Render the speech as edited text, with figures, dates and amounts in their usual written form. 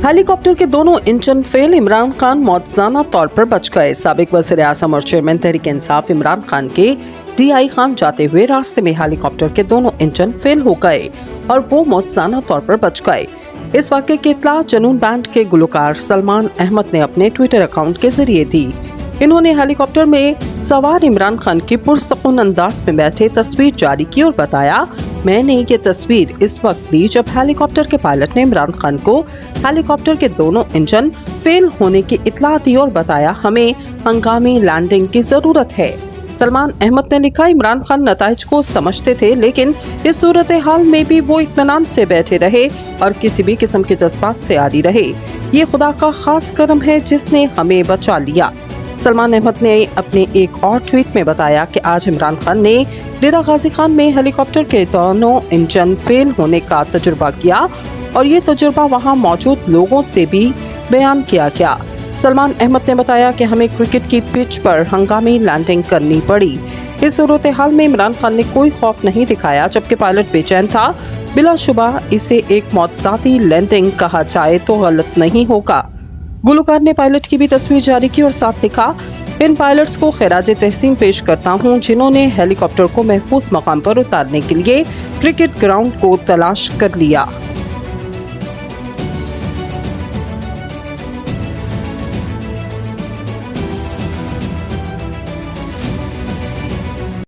Heli copter के दोनों engine fail, Imran Khan मौजूदा तौर पर बच गए। साबिक वज़ीर आज़म और चेयरमैन तहरीक इंसाफ इमरान खान के DI खान जाते हुए रास्ते में हेलीकॉप्टर के दोनों इंजन फेल हो गए और वो मौजूदा तौर पर बच गए। इस वाक़े की इत्तला जुनून बैंड के गुलकार सलमान अहमद ने अपने ट्विटर अकाउंट के जरिए दी। इन्होंने हेलीकॉप्टर में सवार इमरान खान की पुरसकून अंदाज में बैठे तस्वीर जारी की और बताया, मैंने ये तस्वीर इस वक्त ली जब हेलीकॉप्टर के पायलट ने इमरान खान को हेलीकॉप्टर के दोनों इंजन फेल होने की इत्तला दी और बताया, हमें हंगामी लैंडिंग की जरूरत है। सलमान अहमद ने लिखा, इमरान खान नताइज को समझते थे, लेकिन इस सूरत हाल में भी वो इत्मीनान से बैठे रहे और किसी भी किस्म के जज्बात से आरी रहे। ये खुदा का खास करम है जिसने हमें बचा लिया। सलमान अहमद ने अपने एक और ट्वीट में बताया कि आज इमरान खान ने डेरा गाजी खान में हेलीकॉप्टर के दोनों इंजन फेल होने का तजुर्बा किया और ये तजुर्बा वहां मौजूद लोगों से भी बयान किया गया। सलमान अहमद ने बताया कि हमें क्रिकेट की पिच पर हंगामी लैंडिंग करनी पड़ी। इस सूरत हाल में इमरान खान ने कोई खौफ नहीं दिखाया, जबकि पायलट बेचैन था। बिलाशुबा इसे एक मौजूदाती लैंडिंग कहा जाए तो गलत नहीं होगा। गुलकार ने पायलट की भी तस्वीर जारी की और साथ लिखा, इन पायलट्स को खिराज तहसीन पेश करता हूं जिन्होंने हेलीकॉप्टर को महफूज मकाम पर उतारने के लिए क्रिकेट ग्राउंड को तलाश कर लिया।